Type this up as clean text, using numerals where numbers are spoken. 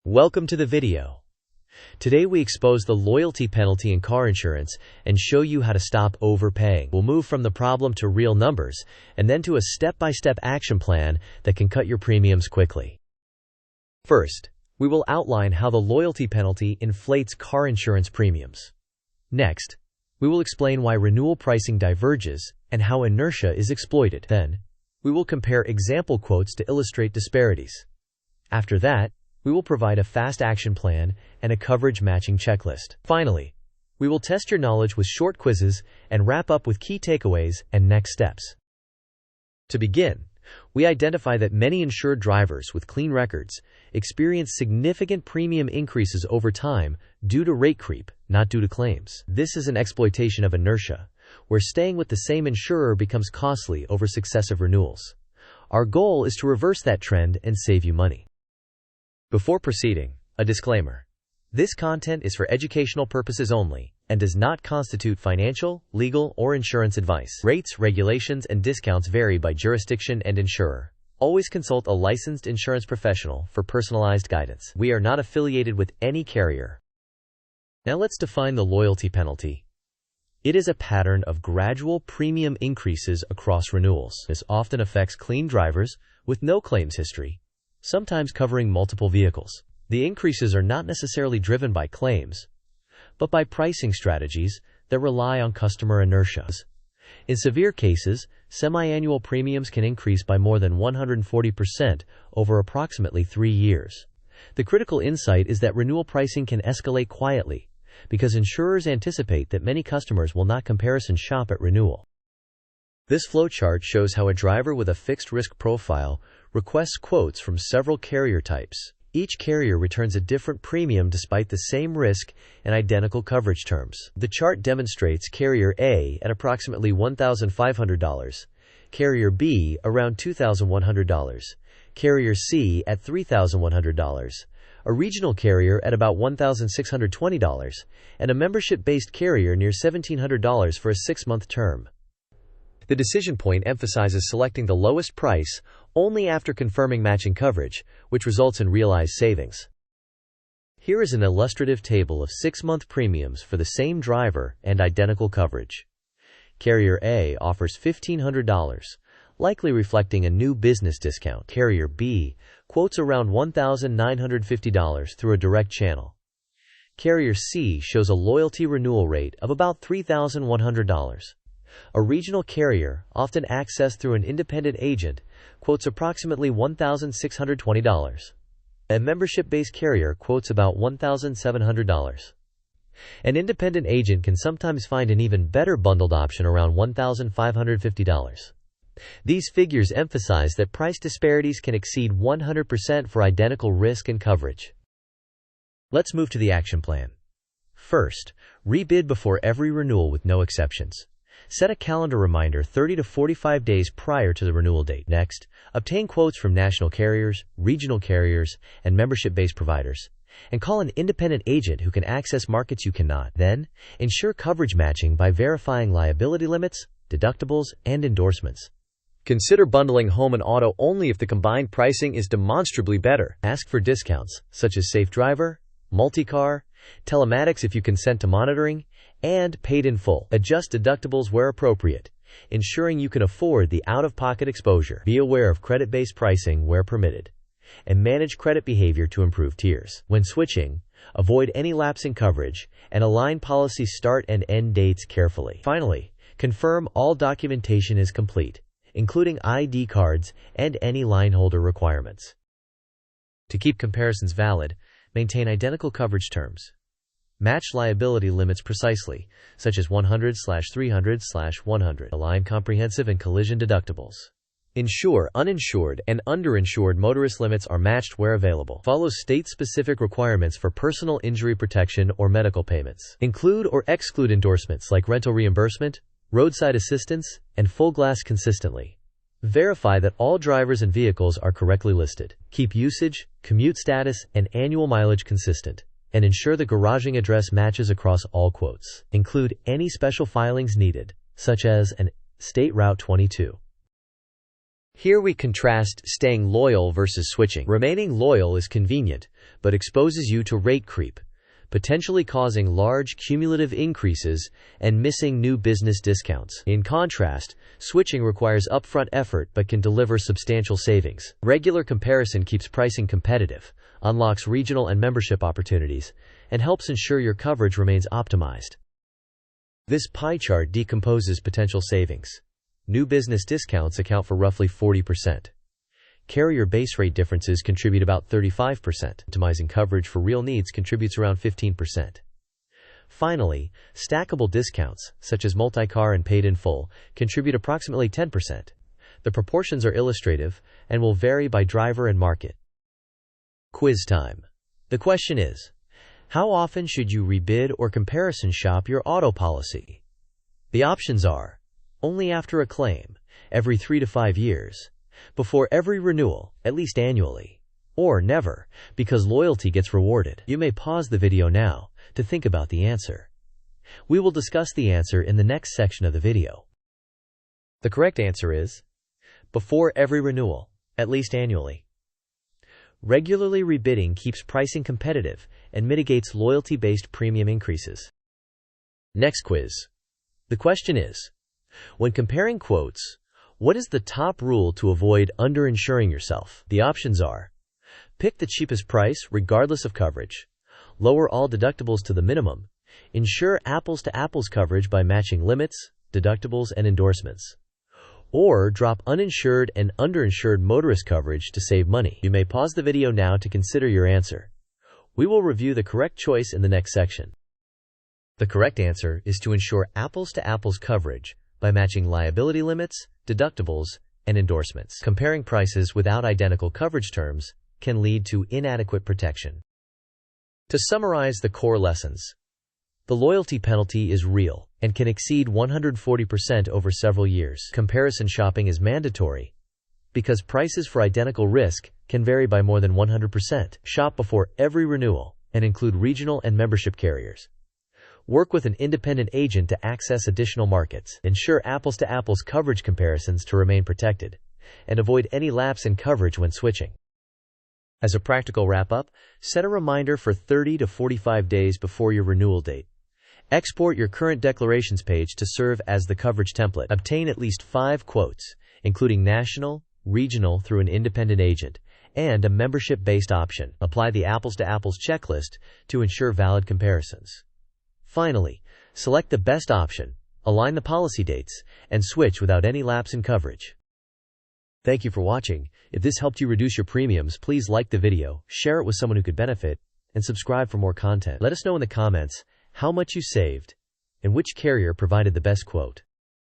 Welcome to the video. Today we expose the loyalty penalty in car insurance and show you how to stop overpaying. We'll move from the problem to real numbers and then to a step-by-step action plan that can cut your premiums quickly. First, we will outline how the loyalty penalty inflates car insurance premiums. Next, we will explain why renewal pricing diverges and how inertia is exploited. Then, we will compare example quotes to illustrate disparities. After that, we will provide a fast action plan and a coverage matching checklist. Finally, we will test your knowledge with short quizzes and wrap up with key takeaways and next steps. To begin, we identify that many insured drivers with clean records experience significant premium increases over time due to rate creep, not due to claims. This is an exploitation of inertia, where staying with the same insurer becomes costly over successive renewals. Our goal is to reverse that trend and save you money. Before proceeding, a disclaimer. This content is for educational purposes only and does not constitute financial, legal, or insurance advice. Rates, regulations, and discounts vary by jurisdiction and insurer. Always consult a licensed insurance professional for personalized guidance. We are not affiliated with any carrier. Now let's define the loyalty penalty. It is a pattern of gradual premium increases across renewals. This often affects clean drivers with no claims history, sometimes covering multiple vehicles. The increases are not necessarily driven by claims, but by pricing strategies that rely on customer inertia. In severe cases, semi-annual premiums can increase by more than 140% over approximately 3 years. The critical insight is that renewal pricing can escalate quietly because insurers anticipate that many customers will not comparison shop at renewal. This flowchart shows how a driver with a fixed risk profile requests quotes from several carrier types. Each carrier returns a different premium despite the same risk and identical coverage terms. The chart demonstrates carrier A at approximately $1,500, carrier B around $2,100, carrier C at $3,100, a regional carrier at about $1,620, and a membership-based carrier near $1,700 for a 6-month term. The decision point emphasizes selecting the lowest price only after confirming matching coverage, which results in realized savings. Here is an illustrative table of 6-month premiums for the same driver and identical coverage. Carrier A offers $1,500, likely reflecting a new business discount. Carrier B quotes around $1,950 through a direct channel. Carrier C shows a loyalty renewal rate of about $3,100. A regional carrier, often accessed through an independent agent, quotes approximately $1,620. A membership-based carrier quotes about $1,700. An independent agent can sometimes find an even better bundled option around $1,550. These figures emphasize that price disparities can exceed 100% for identical risk and coverage. Let's move to the action plan. First, rebid before every renewal with no exceptions. Set a calendar reminder 30 to 45 days prior to the renewal date. Next, obtain quotes from national carriers, regional carriers, and membership-based providers, and call an independent agent who can access markets you cannot. Then, ensure coverage matching by verifying liability limits, deductibles, and endorsements. Consider bundling home and auto only if the combined pricing is demonstrably better. Ask for discounts, such as Safe Driver, multi-car, telematics if you consent to monitoring, and paid in full. Adjust deductibles where appropriate, ensuring you can afford the out-of-pocket exposure. Be aware of credit-based pricing where permitted, and manage credit behavior to improve tiers. When switching, avoid any lapsing coverage and align policy start and end dates carefully. Finally, confirm all documentation is complete, including ID cards and any lineholder requirements. To keep comparisons valid, maintain identical coverage terms. Match liability limits precisely, such as 100/300/100. Align comprehensive and collision deductibles. Ensure uninsured and underinsured motorist limits are matched where available. Follow state-specific requirements for personal injury protection or medical payments. Include or exclude endorsements like rental reimbursement, roadside assistance, and full glass consistently. Verify that all drivers and vehicles are correctly listed. Keep usage, commute status, and annual mileage consistent, and ensure the garaging address matches across all quotes. Include any special filings needed, such as an State Route 22. Here we contrast staying loyal versus switching. Remaining loyal is convenient, but exposes you to rate creep, potentially causing large cumulative increases and missing new business discounts. In contrast, switching requires upfront effort but can deliver substantial savings. Regular comparison keeps pricing competitive, unlocks regional and membership opportunities, and helps ensure your coverage remains optimized. This pie chart decomposes potential savings. New business discounts account for roughly 40%. Carrier base rate differences contribute about 35%. Optimizing coverage for real needs contributes around 15%. Finally, stackable discounts, such as multi-car and paid in full, contribute approximately 10%. The proportions are illustrative and will vary by driver and market. Quiz time. The question is, how often should you rebid or comparison shop your auto policy? The options are: only after a claim, every 3 to 5 years, before every renewal, at least annually, or never, because loyalty gets rewarded. You may pause the video now to think about the answer. We will discuss the answer in the next section of the video. The correct answer is before every renewal, at least annually. Regularly rebidding keeps pricing competitive and mitigates loyalty-based premium increases. Next quiz. The question is, when comparing quotes, what is the top rule to avoid underinsuring yourself? The options are: pick the cheapest price regardless of coverage, lower all deductibles to the minimum, ensure apples-to-apples coverage by matching limits, deductibles, and endorsements, or drop uninsured and underinsured motorist coverage to save money. You may pause the video now to consider your answer. We will review the correct choice in the next section. The correct answer is to ensure apples-to-apples coverage by matching liability limits, deductibles, and endorsements. Comparing prices without identical coverage terms can lead to inadequate protection. To summarize the core lessons, the loyalty penalty is real and can exceed 140% over several years. Comparison shopping is mandatory because prices for identical risk can vary by more than 100%. Shop before every renewal and include regional and membership carriers. Work with an independent agent to access additional markets. Ensure apples-to-apples coverage comparisons to remain protected, and avoid any lapse in coverage when switching. As a practical wrap-up, set a reminder for 30 to 45 days before your renewal date. Export your current declarations page to serve as the coverage template. Obtain at least 5 quotes, including national, regional through an independent agent, and a membership-based option. Apply the apples-to-apples checklist to ensure valid comparisons. Finally, select the best option, align the policy dates, and switch without any lapse in coverage. Thank you for watching. If this helped you reduce your premiums, please like the video, share it with someone who could benefit, and subscribe for more content. Let us know in the comments how much you saved and which carrier provided the best quote.